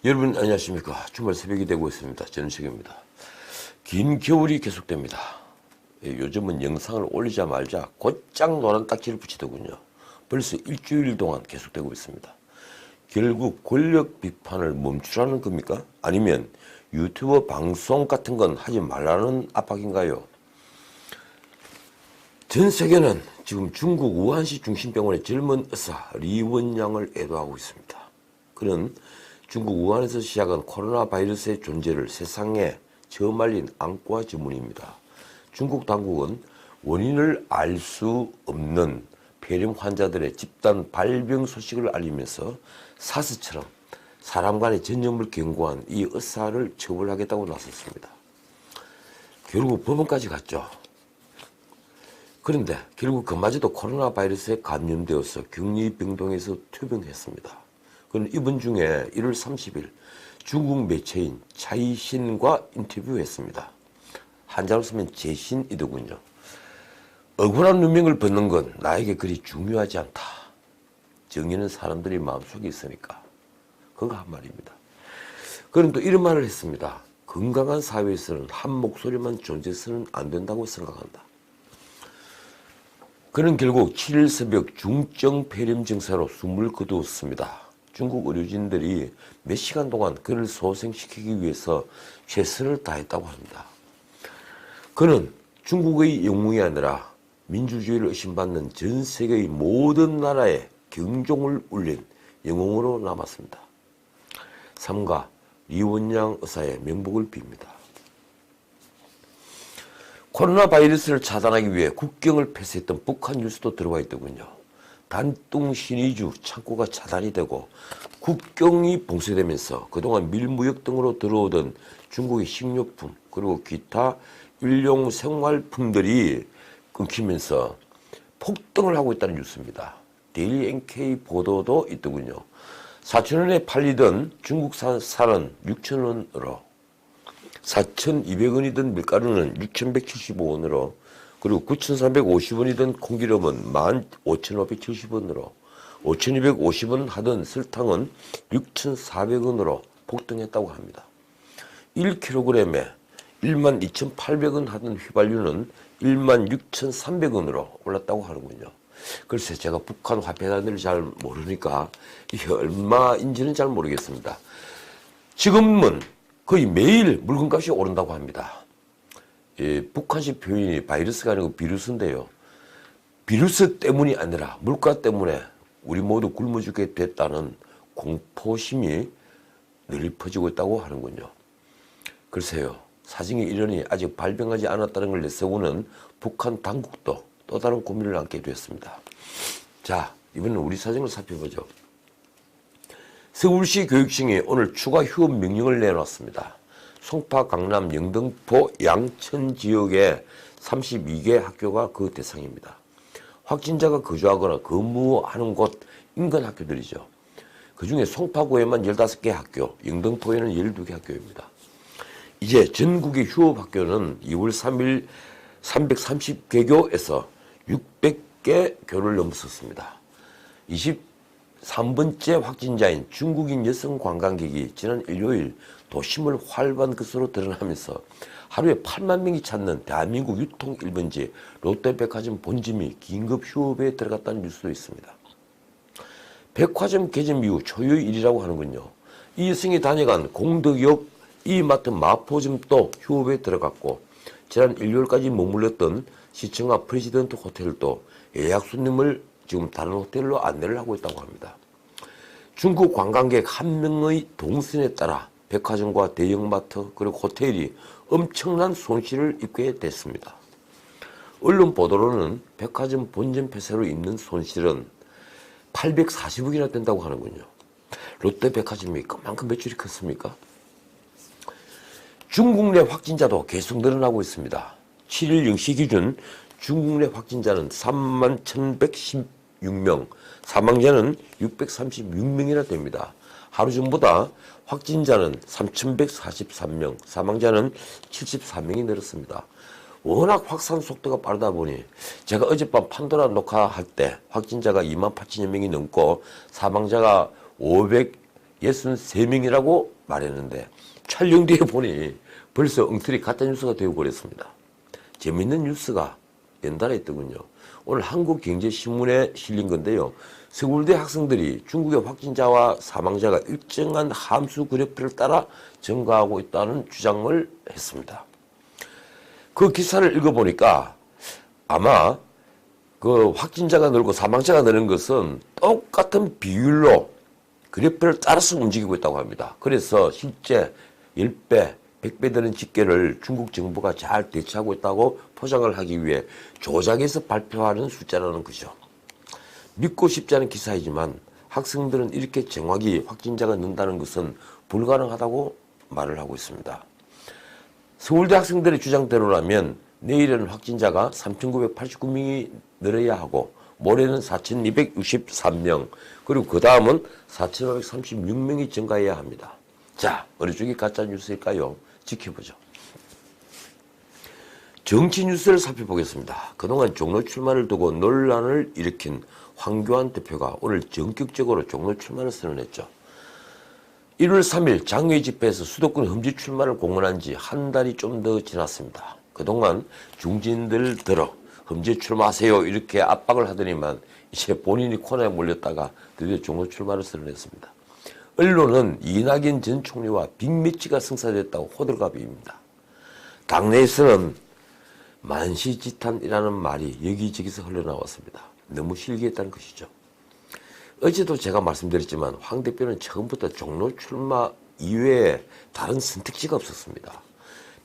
여러분 안녕하십니까. 주말 새벽이 되고 있습니다. 저는 책입니다. 긴 겨울이 계속됩니다. 요즘은 영상을 올리자 말자 곧장 노란 딱지를 붙이더군요. 벌써 일주일 동안 계속되고 있습니다. 결국 권력 비판을 멈추라는 겁니까? 아니면 유튜브 방송 같은 건 하지 말라는 압박인가요? 전 세계는 지금 중국 우한시 중심병원의 젊은 의사 리원양을 애도하고 있습니다. 그는 중국 우한에서 시작한 코로나 바이러스의 존재를 세상에 처음 알린 안과 전문입니다. 중국 당국은 원인을 알 수 없는 폐렴 환자들의 집단 발병 소식을 알리면서 사스처럼 사람 간의 전염을 경고한 이 의사를 처벌하겠다고 나섰습니다. 결국 법원까지 갔죠. 그런데 결국 그마저도 코로나 바이러스에 감염되어서 격리병동에서 투병했습니다. 그는 이번 중에 1월 30일 중국 매체인 차이신과 인터뷰했습니다. 한자로 쓰면 제신이더군요. 억울한 누명을 벗는 건 나에게 그리 중요하지 않다. 정의는 사람들이 마음속에 있으니까. 그거 한 말입니다. 그는 또 이런 말을 했습니다. 건강한 사회에서는 한 목소리만 존재해서는 안 된다고 생각한다. 그는 결국 7일 새벽 중증 폐렴 증세로 숨을 거두었습니다. 중국 의료진들이 몇 시간 동안 그를 소생시키기 위해서 최선을 다했다고 합니다. 그는 중국의 영웅이 아니라 민주주의를 의심받는 전 세계의 모든 나라에 경종을 울린 영웅으로 남았습니다. 삼가 리원양 의사의 명복을 빕니다. 코로나 바이러스를 차단하기 위해 국경을 폐쇄했던 북한 뉴스도 들어와 있더군요. 단둥 신의주 창고가 차단이 되고 국경이 봉쇄되면서 그동안 밀무역 등으로 들어오던 중국의 식료품 그리고 기타 일용 생활품들이 끊기면서 폭등을 하고 있다는 뉴스입니다. 데일리 NK 보도도 있더군요. 4,000원에 팔리던 중국산 쌀은 6,000원으로 4,200원이던 밀가루는 6,175원으로 그리고 9,350원이던 콩기름은 15,570원으로 5,250원 하던 설탕은 6,400원으로 폭등했다고 합니다. 1kg에 12,800원 하던 휘발유는 16,300원으로 올랐다고 하는군요. 글쎄 제가 북한 화폐 단위를 잘 모르니까 이게 얼마인지는 잘 모르겠습니다. 지금은 거의 매일 물건값이 오른다고 합니다. 북한식 표현이 바이러스가 아니고 비루스인데요. 비루스 때문이 아니라 물가 때문에 우리 모두 굶어 죽게 됐다는 공포심이 널리 퍼지고 있다고 하는군요. 글쎄요. 사정이 이러니 아직 발병하지 않았다는 걸 내세우는 북한 당국도 또 다른 고민을 안게 되었습니다. 자, 이번엔 우리 사정을 살펴보죠. 서울시 교육청이 오늘 추가 휴업 명령을 내놨습니다. 송파, 강남, 영등포, 양천 지역의 32개 학교가 그 대상입니다. 확진자가 거주하거나 근무하는 곳 인근 학교들이죠. 그중에 송파구에만 15개 학교, 영등포에는 12개 학교입니다. 이제 전국의 휴업학교는 2월 3일 330개교에서 600개 교를 넘었습니다. 23번째 확진자인 중국인 여성 관광객이 지난 일요일 도심을 활보한 것으로 드러나면서 하루에 8만 명이 찾는 대한민국 유통 1번지 롯데백화점 본점이 긴급 휴업에 들어갔다는 뉴스도 있습니다. 백화점 개점 이후 초유의 일이라고 하는군요. 이 여성이 다녀간 공덕역 이마트 마포점도 휴업에 들어갔고 지난 일요일까지 머물렀던 시청 앞 프레지던트 호텔도 예약 손님을 지금 다른 호텔로 안내를 하고 있다고 합니다. 중국 관광객 한 명의 동선에 따라 백화점과 대형마트 그리고 호텔이 엄청난 손실을 입게 됐습니다. 언론 보도로는 백화점 본점 폐쇄로 있는 손실은 840억이나 된다고 하는군요. 롯데백화점이 그만큼 매출이 컸습니까? 중국 내 확진자도 계속 늘어나고 있습니다. 7일 0시 기준 중국 내 확진자는 31,116명, 사망자는 636명이나 됩니다. 하루 전보다 확진자는 3,143명, 사망자는 74명이 늘었습니다. 워낙 확산 속도가 빠르다 보니 제가 어젯밤 판도라 녹화할 때 확진자가 28,000여 명이 넘고 사망자가 63명이라고 말했는데 촬영 뒤에 보니 벌써 엉터리 가짜뉴스가 되어버렸습니다. 재밌는 뉴스가 연달아 있더군요. 오늘 한국경제신문에 실린 건데요. 서울대 학생들이 중국의 확진자와 사망자가 일정한 함수 그래프를 따라 증가하고 있다는 주장을 했습니다. 그 기사를 읽어보니까 아마 그 확진자가 늘고 사망자가 느는 것은 똑같은 비율로 그래프를 따라서 움직이고 있다고 합니다. 그래서 실제 10배, 100배 되는 집계를 중국 정부가 잘 대처하고 있다고 포장을 하기 위해 조작해서 발표하는 숫자라는 거죠. 믿고 싶지 않은 기사이지만 학생들은 이렇게 정확히 확진자가 는다는 것은 불가능하다고 말을 하고 있습니다. 서울대 학생들의 주장대로라면 내일은 확진자가 3,989명이 늘어야 하고 모레는 4,263명 그리고 그 다음은 4,536명이 증가해야 합니다. 자, 어느 쪽이 가짜뉴스일까요? 지켜보죠. 정치 뉴스를 살펴보겠습니다. 그동안 종로 출마를 두고 논란을 일으킨 황교안 대표가 오늘 전격적으로 종로 출마를 선언했죠. 1월 3일 장외 집회에서 수도권 험지 출마를 공언한 지 한 달이 좀 더 지났습니다. 그동안 중진들 들어 험지에 출마하세요 이렇게 압박을 하더니만 이제 본인이 코너에 몰렸다가 드디어 종로 출마를 선언했습니다. 언론은 이낙연 전 총리와 빅매치가 성사됐다고 호들갑입니다. 당내에서는 만시지탄이라는 말이 여기저기서 흘러나왔습니다. 너무 실기했다는 것이죠. 어제도 제가 말씀드렸지만 황 대표는 처음부터 종로 출마 이외에 다른 선택지가 없었습니다.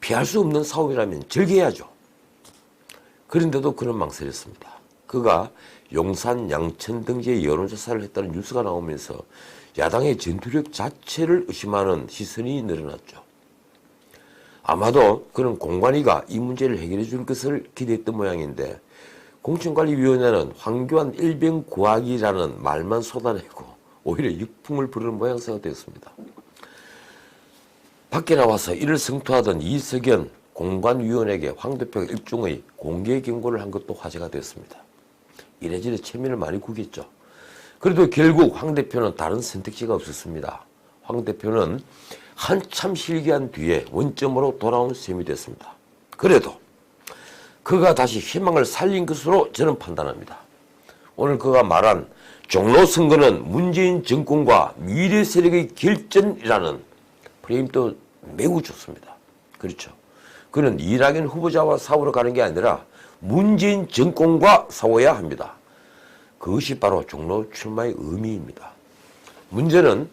피할 수 없는 사업이라면 즐겨야죠. 그런데도 그는 망설였습니다. 그가 용산, 양천 등지에 여론조사를 했다는 뉴스가 나오면서 야당의 전투력 자체를 의심하는 시선이 늘어났죠. 아마도 그는 공관위가 이 문제를 해결해 줄 것을 기대했던 모양인데 공천관리위원회는 황교안 일병 구하기라는 말만 쏟아내고 오히려 역풍을 부르는 모양새가 되었습니다. 밖에 나와서 이를 성토하던 이석연 공관위원에게 황 대표가 일종의 공개 경고를 한 것도 화제가 되었습니다. 이래저래 체면을 많이 구겼죠. 그래도 결국 황 대표는 다른 선택지가 없었습니다. 황 대표는 한참 실기한 뒤에 원점으로 돌아온 셈이 됐습니다. 그래도 그가 다시 희망을 살린 것으로 저는 판단합니다. 오늘 그가 말한 종로 선거는 문재인 정권과 미래 세력의 결전이라는 프레임도 매우 좋습니다. 그렇죠. 그는 이낙연 후보자와 싸우러 가는 게 아니라 문재인 정권과 싸워야 합니다. 그것이 바로 종로 출마의 의미입니다. 문제는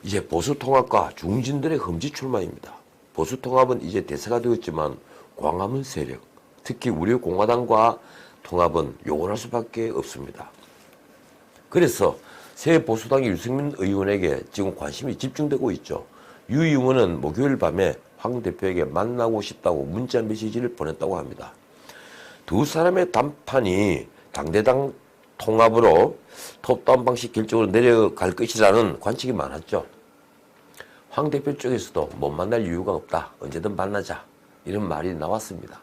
이제 보수통합과 중진들의 험지 출마입니다. 보수통합은 이제 대세가 되었지만 광화문 세력, 특히 우리 공화당과 통합은 요원할 수밖에 없습니다. 그래서 새 보수당의 유승민 의원에게 지금 관심이 집중되고 있죠. 유 의원은 목요일 밤에 황 대표에게 만나고 싶다고 문자 메시지를 보냈다고 합니다. 두 사람의 담판이 당대당 통합으로 톱다운 방식 결정으로 내려갈 것이라는 관측이 많았죠. 황 대표 쪽에서도 못 만날 이유가 없다. 언제든 만나자. 이런 말이 나왔습니다.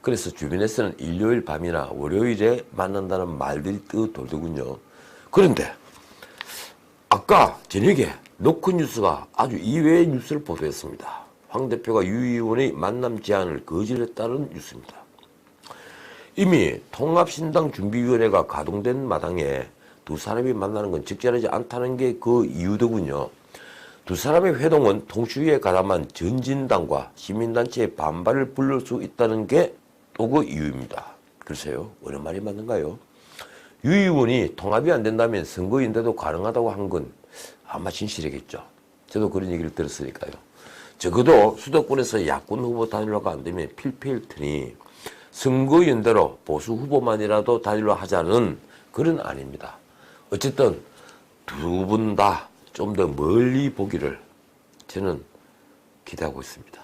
그래서 주변에서는 일요일 밤이나 월요일에 만난다는 말들이 떠돌더군요. 그런데 아까 저녁에 노컷뉴스가 아주 이외의 뉴스를 보도했습니다. 황 대표가 유 의원의 만남 제안을 거절했다는 뉴스입니다. 이미 통합신당 준비위원회가 가동된 마당에 두 사람이 만나는 건 적절하지 않다는 게 그 이유더군요. 두 사람의 회동은 통수위에 가담한 전진당과 시민단체의 반발을 불러올 수 있다는 게 또 그 이유입니다. 글쎄요, 어느 말이 맞는가요? 유 의원이 통합이 안 된다면 선거인데도 가능하다고 한 건 아마 진실이겠죠. 저도 그런 얘기를 들었으니까요. 적어도 수도권에서 야권 후보 단일화가 안 되면 필패일 테니 선거연대로 보수 후보만이라도 단일화 하자는 그런 아닙니다. 어쨌든 두 분 다 좀 더 멀리 보기를 저는 기대하고 있습니다.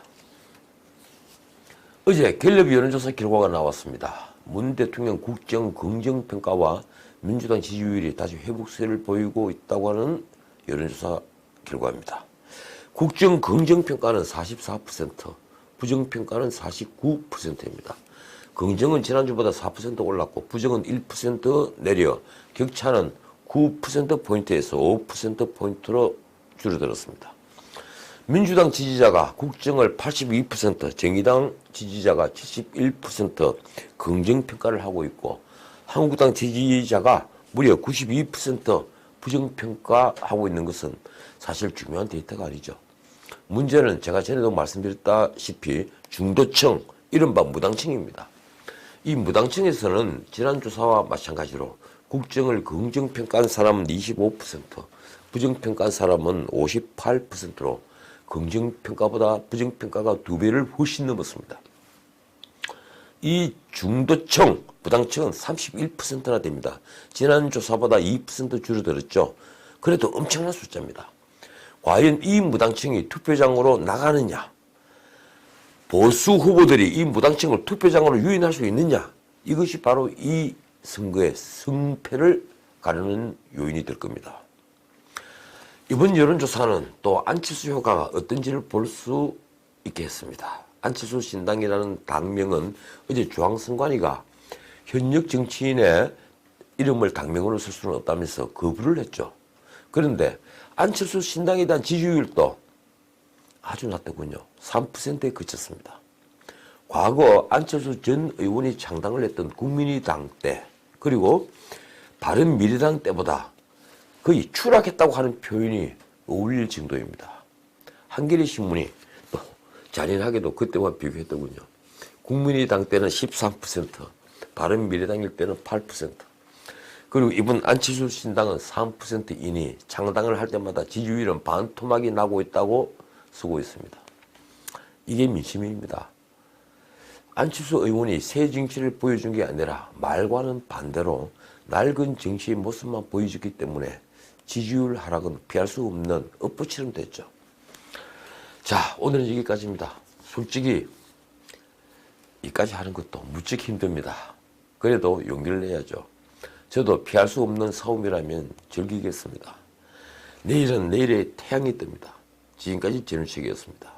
어제 갤럽 여론조사 결과가 나왔습니다. 문 대통령 국정 긍정평가와 민주당 지지율이 다시 회복세를 보이고 있다고 하는 여론조사 결과입니다. 국정 긍정평가는 44%, 부정평가는 49%입니다. 긍정은 지난주보다 4% 올랐고 부정은 1% 내려 격차는 9%포인트에서 5%포인트로 줄어들었습니다. 민주당 지지자가 국정을 82%, 정의당 지지자가 71% 긍정평가를 하고 있고 한국당 지지자가 무려 92% 부정평가하고 있는 것은 사실 중요한 데이터가 아니죠. 문제는 제가 전에도 말씀드렸다시피 중도층, 이른바 무당층입니다. 이 무당층에서는 지난 조사와 마찬가지로 국정을 긍정평가한 사람은 25%, 부정평가한 사람은 58%로 긍정평가보다 부정평가가 2배를 훨씬 넘었습니다. 이 중도층, 무당층은 31%나 됩니다. 지난 조사보다 2% 줄어들었죠. 그래도 엄청난 숫자입니다. 과연 이 무당층이 투표장으로 나가느냐? 보수 후보들이 이 무당층을 투표장으로 유인할 수 있느냐? 이것이 바로 이 선거의 승패를 가르는 요인이 될 겁니다. 이번 여론조사는 또 안철수 효과가 어떤지를 볼 수 있게 했습니다. 안철수 신당이라는 당명은 어제 중앙선관위가 현역 정치인의 이름을 당명으로 쓸 수는 없다면서 거부를 했죠. 그런데 안철수 신당에 대한 지지율도 아주 낮더군요. 3%에 그쳤습니다. 과거 안철수 전 의원이 창당을 했던 국민의당 때 그리고 바른미래당 때보다 거의 추락했다고 하는 표현이 어울릴 정도입니다. 한겨레 신문이 또 잔인하게도 그때와 비교했더군요. 국민의당 때는 13%, 바른미래당일 때는 8%. 그리고 이번 안철수 신당은 3%이니 창당을 할 때마다 지지율은 반토막이 나고 있다고 쓰고 있습니다. 이게 민심입니다. 안철수 의원이 새 정치를 보여준 게 아니라 말과는 반대로 낡은 정치의 모습만 보여줬기 때문에 지지율 하락은 피할 수 없는 엇붙이름 됐죠. 자, 오늘은 여기까지입니다. 솔직히 이까지 하는 것도 무척 힘듭니다. 그래도 용기를 내야죠. 저도 피할 수 없는 싸움이라면 즐기겠습니다. 내일은 내일의 태양이 뜹니다. 지금까지 전우책이었습니다.